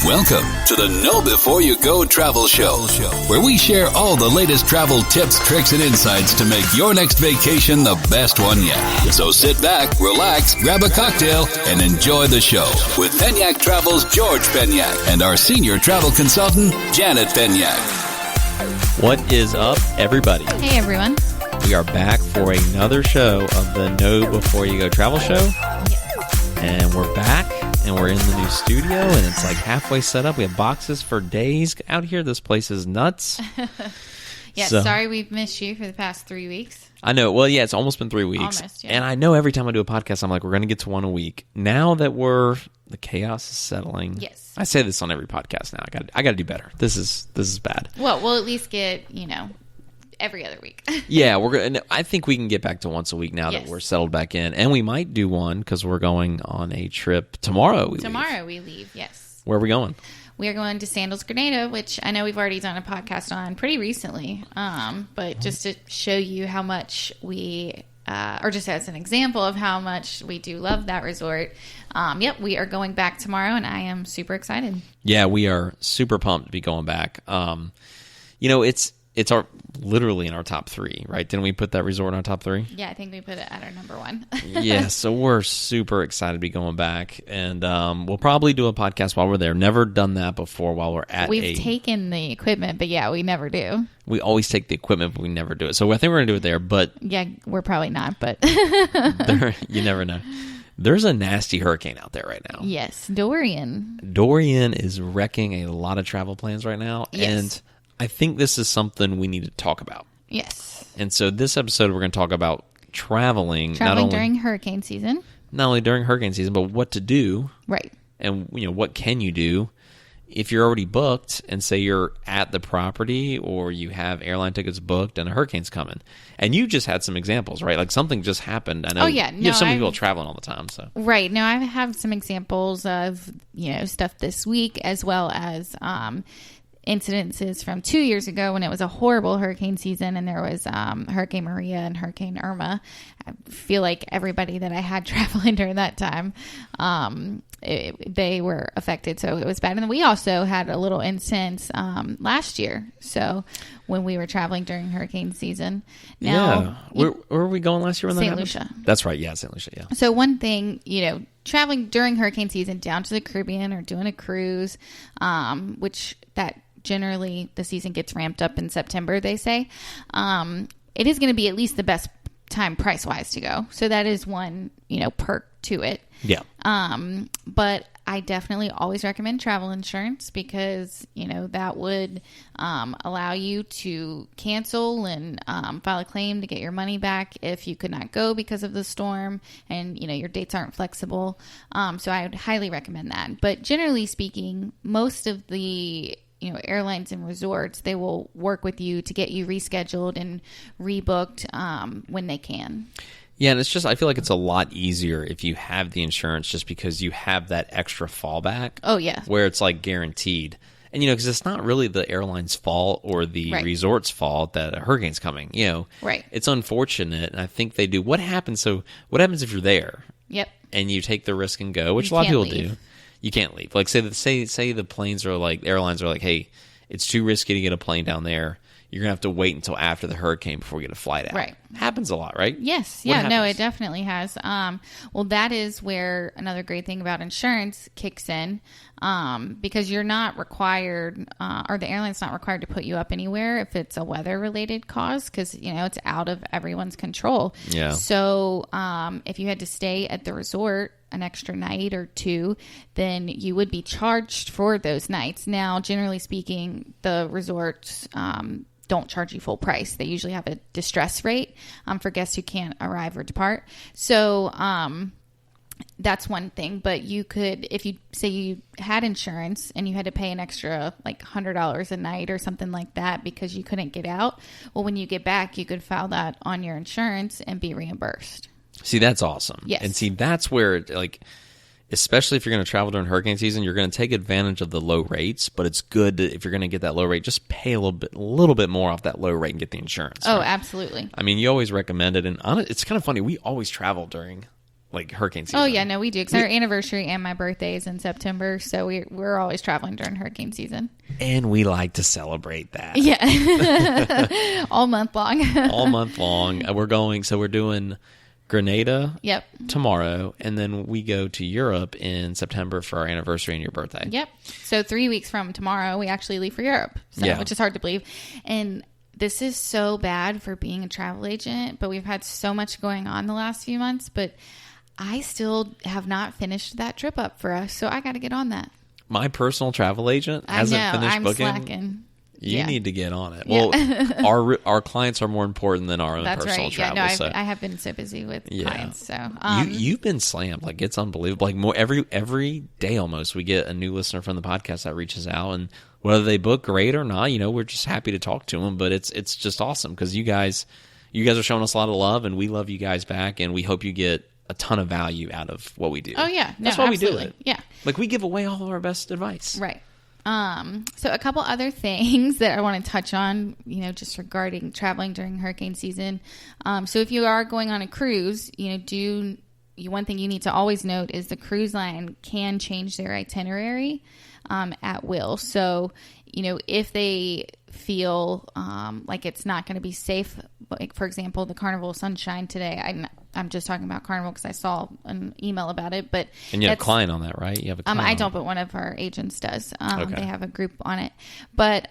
Welcome to the Know Before You Go Travel Show, where we share all the latest travel tips, tricks, and insights to make your next vacation the best one yet. So sit back, relax, grab a cocktail, and enjoy the show with Penyak Travel's George Penyak and our senior travel consultant, Janet Penyak. What is up, everybody? Hey, everyone. We are back for another show of the Know Before You Go Travel Show. Yes. And we're back. And we're in the new studio, and it's like halfway set up. We have boxes for days out here. This place is nuts. Sorry we've missed you for the past 3 weeks. I know. Well, yeah, it's almost been 3 weeks. Almost, yeah. And I know every time I do a podcast, I'm like, we're going to get to one a week. Now that the chaos is settling. Yes. I say this on every podcast now. I got to do better. This is bad. Well, we'll at least get, every other week. Yeah, we're gonna. I think we can get back to once a week now that Yes. we're settled back in, and we might do one because we're going on a trip tomorrow. We leave. Yes. Where are we going? We are going to Sandals, Grenada, which I know we've already done a podcast on pretty recently. But just to show you how much we, or just as an example of how much we do love that resort. We are going back tomorrow, and I am super excited. Yeah, we are super pumped to be going back. It's literally in our top 3, right? Didn't we put that resort in our top 3? Yeah, I think we put it at our number 1. Yeah, so we're super excited to be going back, and we'll probably do a podcast while we're there. Never done that before while we're at We've taken the equipment, but yeah, we never do. We always take the equipment, but we never do it. So I think we're going to do it there, but... Yeah, we're probably not, but... you never know. There's a nasty hurricane out there right now. Yes, Dorian. Dorian is wrecking a lot of travel plans right now, and I think this is something we need to talk about. Yes. And so this episode, we're going to talk about traveling During hurricane season. Not only during hurricane season, but what to do. Right. And, what can you do if you're already booked and say you're at the property or you have airline tickets booked and a hurricane's coming. And you just had some examples, right? Like something just happened. I know you have so many people traveling all the time. So Right. Now, I have some examples of, stuff this week as well as incidences from 2 years ago when it was a horrible hurricane season and there was Hurricane Maria and Hurricane Irma. I feel like everybody that I had traveling during that time, they were affected, so it was bad. And we also had a little instance last year, so when we were traveling during hurricane season. Now, where were we going last year when that happened? St. Lucia. That's right, yeah, St. Lucia, yeah. So one thing, traveling during hurricane season down to the Caribbean or doing a cruise, which that generally the season gets ramped up in September, they say. It is going to be at least the best time price-wise to go. So that is one, perk to it. Yeah. But I definitely always recommend travel insurance because, that would allow you to cancel and file a claim to get your money back if you could not go because of the storm and, your dates aren't flexible. So I would highly recommend that. But generally speaking, most of the airlines and resorts, they will work with you to get you rescheduled and rebooked when they can. Yeah, and it's just, I feel like it's a lot easier if you have the insurance just because you have that extra fallback. Oh, yeah. Where it's like guaranteed. And, because it's not really the airline's fault or the resort's fault that a hurricane's coming, Right. It's unfortunate, and I think they do. What happens if you're there? Yep. And you take the risk and go, which a lot of people do. You can't leave. Like say the planes are like, airlines are like, hey, it's too risky to get a plane down there. You're gonna have to wait until after the hurricane before we get a flight out. Right. Happens a lot, right? Yes. What Yeah. happens? No, it definitely has. Well, that is where another great thing about insurance kicks in, because you're not required, or the airline's not required to put you up anywhere if it's a weather-related cause, because it's out of everyone's control. Yeah. So, if you had to stay at the resort an extra night or two, then you would be charged for those nights. Now, generally speaking, the resorts don't charge you full price. They usually have a distress rate for guests who can't arrive or depart. So that's one thing. But you could, if you say you had insurance and you had to pay an extra like $100 a night or something like that because you couldn't get out, well, when you get back, you could file that on your insurance and be reimbursed. See, that's awesome. Yes. And see, that's where, especially if you're going to travel during hurricane season, you're going to take advantage of the low rates, but it's good to, if you're going to get that low rate, just pay a little bit more off that low rate and get the insurance. Oh, right? Absolutely. I mean, you always recommend it. And it's kind of funny. We always travel during like hurricane season. Oh, yeah, no, we do. Because our anniversary and my birthday is in September, so we're always traveling during hurricane season. And we like to celebrate that. Yeah. All month long. All month long. We're doing Grenada tomorrow, and then we go to Europe in September for our anniversary and your birthday. Yep. So 3 weeks from tomorrow, we actually leave for Europe, which is hard to believe. And this is so bad for being a travel agent, but we've had so much going on the last few months, but I still have not finished that trip up for us, so I got to get on that. My personal travel agent hasn't finished I'm booking. Slacking. You need to get on it. Well, our clients are more important than our own personal travel. Yeah, no, so. I have been so busy with clients. So you've been slammed. Like, it's unbelievable. Like, every day almost, we get a new listener from the podcast that reaches out, and whether they book great or not, we're just happy to talk to them. But it's just awesome because you guys are showing us a lot of love, and we love you guys back, and we hope you get a ton of value out of what we do. Oh yeah, that's why absolutely. we do it. Yeah, like we give away all of our best advice. Right. So a couple other things that I want to touch on, just regarding traveling during hurricane season. So if you are going on a cruise, one thing you need to always note is the cruise line can change their itinerary at will. So, if they feel like it's not going to be safe, like for example, the Carnival Sunshine today, I'm just talking about Carnival because I saw an email about it. And you have a client on that, right? You have a client I don't, but one of our agents does. Okay. They have a group on it. But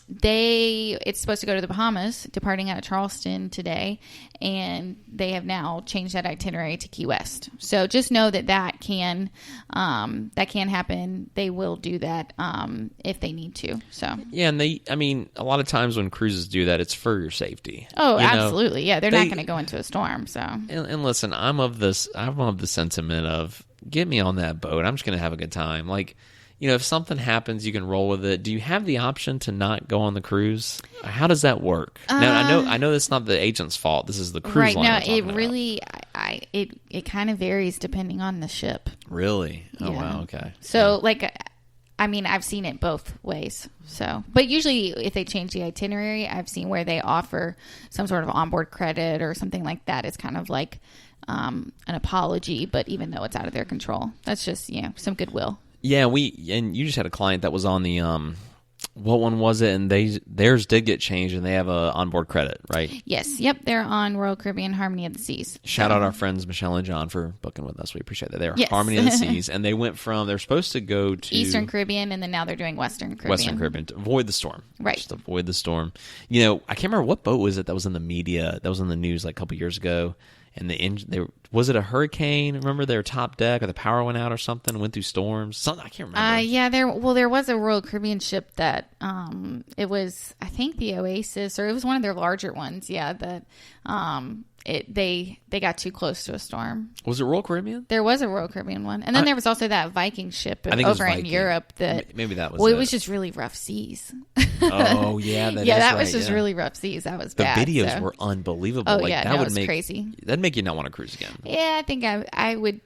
it's supposed to go to the Bahamas, departing out of Charleston today, and they have now changed that itinerary to Key West. So just know that can happen. They will do that if they need to. So yeah, and a lot of times when cruises do that, it's for your safety. Oh, absolutely. Yeah, they're not going to go into a storm. So and listen, I'm of the sentiment of get me on that boat. I'm just going to have a good time. Like, if something happens, you can roll with it. Do you have the option to not go on the cruise? How does that work? Now, I know it's not the agent's fault. This is the cruise line. Right. No, it really, it kind of varies depending on the ship. Really? Oh, wow. Okay. So, I've seen it both ways. So, but usually if they change the itinerary, I've seen where they offer some sort of onboard credit or something like that. It's kind of like an apology, but even though it's out of their control, that's just, some goodwill. Yeah, and you just had a client that was on the what one was it? And theirs did get changed, and they have a onboard credit, right? Yes, yep, they're on Royal Caribbean Harmony of the Seas. Shout out our friends Michelle and John for booking with us. We appreciate that. They're Harmony of the Seas, and they went from they're supposed to go to Eastern Caribbean, and then now they're doing Western Caribbean to avoid the storm. Right, just avoid the storm. I can't remember what boat was it that was in the media, that was in the news like a couple years ago. And was it a hurricane? Remember their top deck or the power went out or something? Went through storms. Something I can't remember. Yeah, there was a Royal Caribbean ship that it was, I think, the Oasis, or it was one of their larger ones. Yeah, that they got too close to a storm. Was it Royal Caribbean? There was a Royal Caribbean one, and then there was also that Viking ship over in Europe. Maybe that was. Well, it was just really rough seas. Oh yeah, that was just really rough seas. That was bad. The videos were unbelievable. Oh yeah, that was crazy. That'd make you not want to cruise again. Yeah, I think I would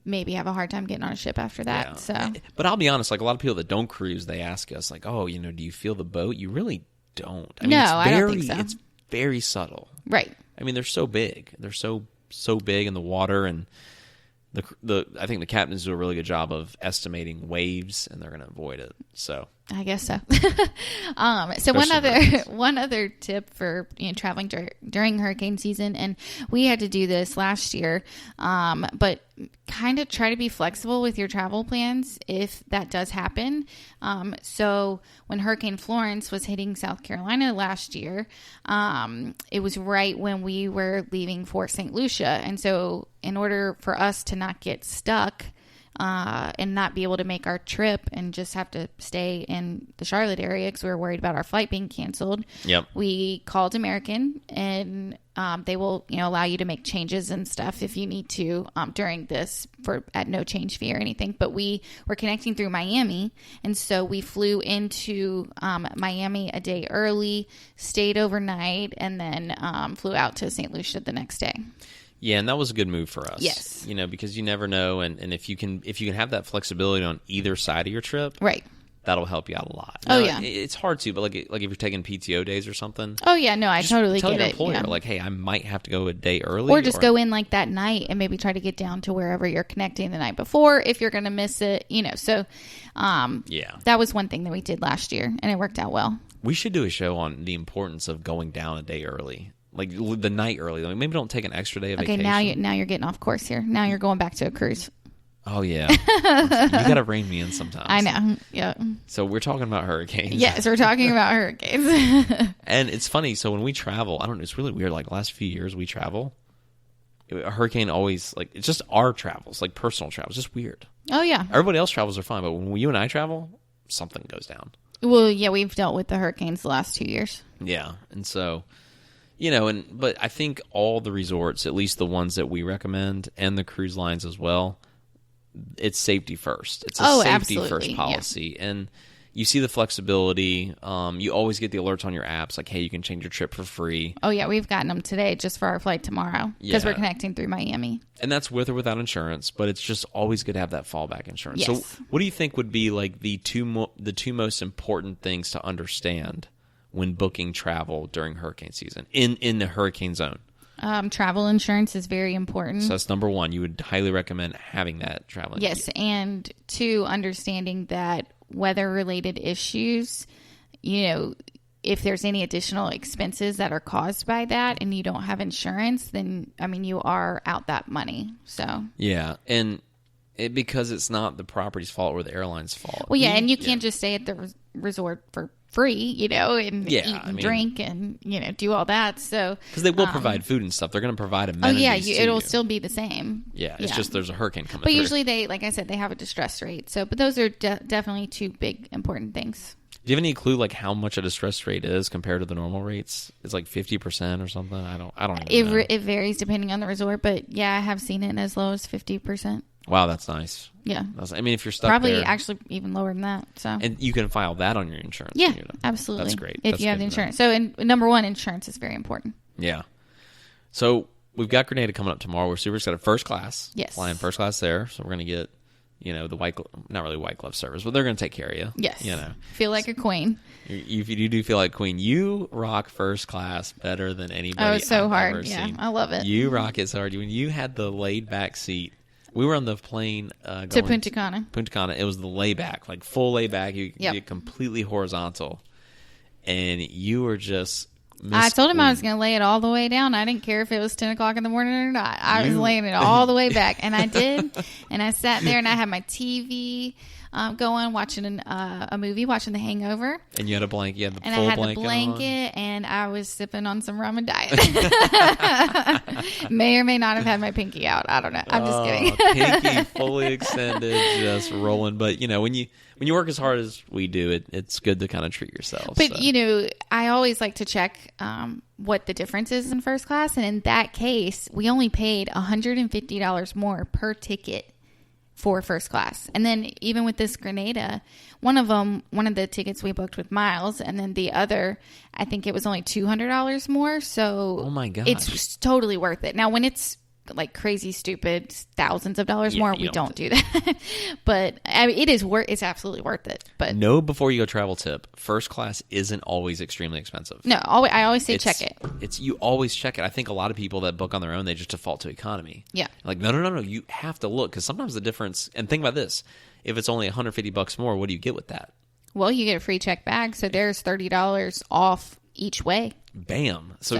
maybe have a hard time getting on a ship after that. Yeah. So, but I'll be honest, like a lot of people that don't cruise, they ask us like, "Oh, do you feel the boat?" You really don't. I don't think so. It's very subtle. Right. They're so big. They're so big in the water, and I think the captains do a really good job of estimating waves, and they're going to avoid it. So I guess so. So one other tip for traveling during hurricane season, and we had to do this last year, but kind of try to be flexible with your travel plans if that does happen. So when Hurricane Florence was hitting South Carolina last year, it was right when we were leaving for St. Lucia, and so in order for us to not get stuck and not be able to make our trip and just have to stay in the Charlotte area because we were worried about our flight being canceled. Yep. We called American, and they will allow you to make changes and stuff if you need to during this at no change fee or anything. But we were connecting through Miami, and so we flew into Miami a day early, stayed overnight, and then flew out to St. Lucia the next day. Yeah, and that was a good move for us. Yes. Because you never know, and if you can have that flexibility on either side of your trip, right, that'll help you out a lot. Oh, Now, yeah. It's hard to, but like if you're taking PTO days or something. Oh, yeah. No, I just totally tell get your it. employer, Yeah. like, hey, I might have to go a day early. Or just go in like that night and maybe try to get down to wherever you're connecting the night before if you're going to miss it, So, Yeah. that was one thing that we did last year and it worked out well. We should do a show on the importance of going down a day early. Like the night early. Like maybe don't take an extra day of Okay, vacation. now you're getting off course here. Now you're going back to a cruise. Oh, yeah. You got to rein me in sometimes. I know. Yeah. So we're talking about hurricanes. Yes, we're talking about hurricanes. And it's funny. So when we travel, I don't know, it's really weird. Like last few years we travel, a hurricane always, like, it's just our travels, like personal travels. Just weird. Oh, yeah. Everybody else travels are fine. But when you and I travel, something goes down. Well, yeah, we've dealt with the hurricanes the last 2 years. Yeah. And so, but I think all the resorts, at least the ones that we recommend and the cruise lines as well, it's safety first. It's a safety absolutely. first policy. Yeah. And you see the flexibility. You always get the alerts on your apps like, hey, you can change your trip for free. Oh, yeah, we've gotten them today just for our flight tomorrow because Yeah. we're connecting through Miami. And that's with or without insurance, but it's just always good to have that fallback insurance. Yes. So what do you think would be like the two most important things to understand when booking travel during hurricane season in the hurricane zone? Travel insurance is very important. So that's number one. You would highly recommend having that traveling. Yes, and two, understanding that weather-related issues, if there's any additional expenses that are caused by that and you don't have insurance, then, you are out that money. So Yeah, and because it's not the property's fault or the airline's fault. Well, yeah, and you can't just stay at the resort for free, and Yeah, eat and drink and, do all that. So because they will provide food and stuff. They're going to provide oh, amenities yeah, to it'll you. still be the same. Yeah, it's just there's a hurricane coming But through. usually they, like I said, they have a distress rate. So, but those are definitely two big important things. Do you have any clue like how much a distress rate is compared to the normal rates? It's like 50% or something. I don't even know. It varies depending on the resort, but yeah, I have seen it as low as 50%. Wow, that's nice. Yeah, if you're stuck probably there, actually even lower than that. So and you can file that on your insurance. yeah, when you're done. absolutely. That's great. If That's you have good the to know. insurance. So, number one, insurance is very important. Yeah. So we've got Grenada coming up tomorrow. We're super excited. First class. Yes. Flying first class there. So we're going to get, the not really white glove service, but they're going to take care of you. Yes. You know. Feel like a queen. If you do feel like queen, you rock first class better than anybody. Oh, it's so I've hard. ever Yeah, seen. I love it. You rock it so hard. When you had the laid back seat, we were on the plane To going Punta Cana. Punta Cana. It was the layback, like full layback. You Yep. get completely horizontal, and you were just. I told him I was Queen. going to lay it all the way down. I didn't care if it was 10 o'clock in the morning or not. I was You- laying it all the way back. And I did. And I sat there and I had my TV going, watching a movie, watching The Hangover. And you had a blanket. You had the And full I had blanket. the on. blanket and I was sipping on some rum and diet. May or may not have had my pinky out. I don't know. I'm just kidding. Pinky fully extended, just rolling. But when you work as hard as we do, it's good to kind of treat yourself. But, so. I always like to check what the difference is in first class. And in that case, we only paid $150 more per ticket for first class. And then even with this Grenada, one of the tickets we booked with miles, and then the other, I think it was only $200 more. So Oh my gosh. it's totally worth it. Now, when it's like crazy stupid thousands of dollars more, we you don't do that. But it's absolutely worth it. But know before you go travel tip, first class isn't always extremely expensive. no, I always say check it. You always check it. I think a lot of people that book on their own, they just default to economy. Yeah. Like, no. You have to look because sometimes the difference, and think about this, if it's only $150 more, what do you get with that? Well, you get a free check bag, so there's $30 off each way. Bam. So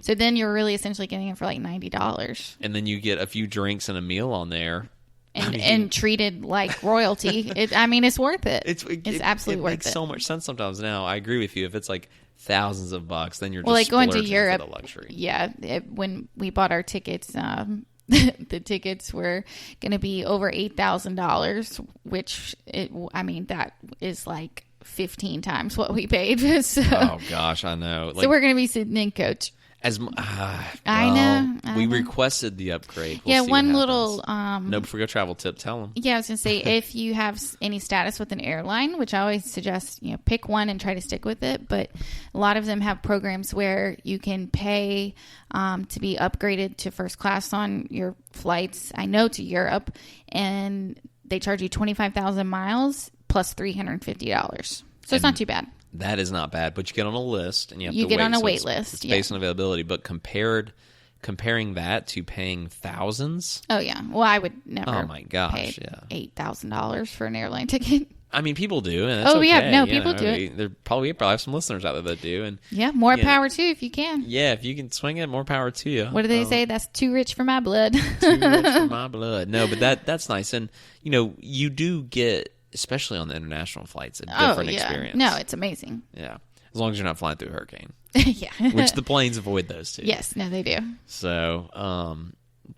So then you're really essentially getting it for like $90. and then you get a few drinks and a meal on there. And treated like royalty. It's worth it. It's absolutely it worth makes it. so much sense sometimes now. I agree with you. If it's like thousands of bucks, then you're just Well, like going to splurging Europe, for the luxury. yeah. When we bought our tickets, the tickets were going to be over $8,000, which that is like 15 times what we paid. So, Oh gosh, I know. so we're going to be sitting in coach. I know. We requested the upgrade. We'll Yeah, see one what little happens. No, before you go travel tip, tell them. Yeah, I was going to say, if you have any status with an airline, which I always suggest, pick one and try to stick with it. But a lot of them have programs where you can pay to be upgraded to first class on your flights. I know to Europe, and they charge you 25,000 miles plus $350. So it's not too bad. That is not bad, but you get on a list and you have to You get wait. on a So wait list. It's based on availability, but comparing that to paying thousands. Oh yeah. Well, I would never. Oh my gosh, pay $8,000 for an airline ticket. I mean, people do, and that's Oh, yeah. okay, No, you people know. do it. There probably have some listeners out there that do, and Yeah, more Yeah. power too if you can. yeah, if you can swing it, more power to you. What do they say? That's too rich for my blood. Too rich for my blood. No, but that's nice, and you know, you do get, especially on the international flights, a different experience. No, it's amazing. Yeah, as long as you're not flying through a hurricane, Yeah. which the planes avoid those too. Yes, no, they do. So,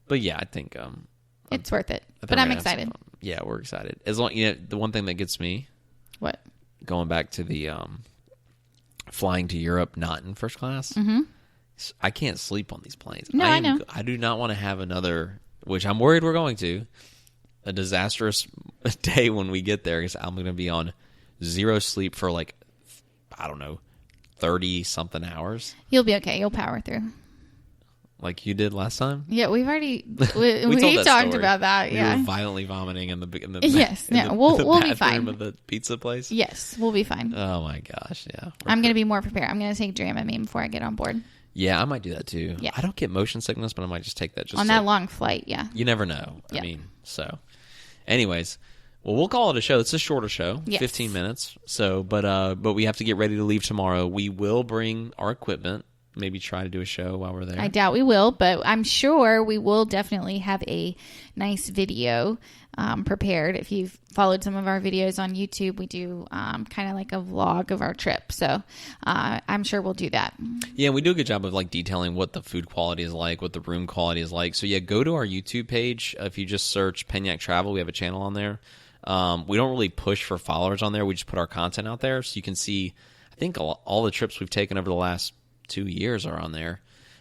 but yeah, I think It's worth it. I think But we're I'm gonna have some excited. fun. Yeah, we're excited. As long, the one thing that gets me, What? going back to the flying to Europe not in first class, mm-hmm. I can't sleep on these planes. No, I know. I do not want to have another, which I'm worried we're going to, a disastrous day when we get there, because I'm going to be on zero sleep for like, I don't know, 30-something hours. You'll be okay. You'll power through. Like you did last time? Yeah, we've already we told that talked story. about that. We Yeah. were violently vomiting in the Yes, in no, the we'll be bathroom fine. of the pizza place. Yes, we'll be fine. Oh my gosh, yeah. I'm going to be more prepared. I'm going to take Dramamine before I get on board. Yeah, I might do that too. Yeah. I don't get motion sickness, but I might just take that just On so- that long flight, yeah. You never know. Yeah. I mean, so anyways, well, we'll call it a show. It's a shorter show, Yes. 15 minutes. So, but we have to get ready to leave tomorrow. We will bring our equipment, maybe try to do a show while we're there. I doubt we will, but I'm sure we will definitely have a nice video prepared. If you've followed some of our videos on YouTube, we do kind of like a vlog of our trip. So I'm sure we'll do that. Yeah, we do a good job of like detailing what the food quality is like, what the room quality is like. So yeah, go to our YouTube page. If you just search Penyak Travel, we have a channel on there. We don't really push for followers on there. We just put our content out there, so you can see. I think all the trips we've taken over the last 2 years are on there,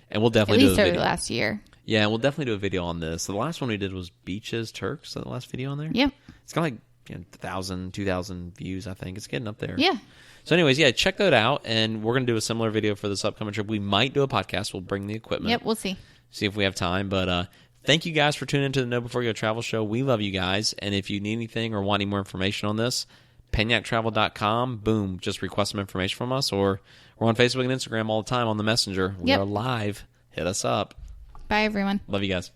and we'll At definitely do a least over video. the last year. Yeah, we'll definitely do a video on this. So the last one we did was Beaches, Turks. So the last video on there. Yep. It's got like 1,000, 2,000 views. I think it's getting up there. Yeah. So, anyways, yeah, check that out, and we're gonna do a similar video for this upcoming trip. We might do a podcast. We'll bring the equipment. Yep, we'll see. See if we have time. But thank you guys for tuning into the Know Before You Go Travel Show. We love you guys, and if you need anything or want any more information on this, penyaktravel.com. Boom, just request some information from us, or we're on Facebook and Instagram all the time on the Messenger. We Yep. are live. Hit us up. Bye, everyone. Love you guys.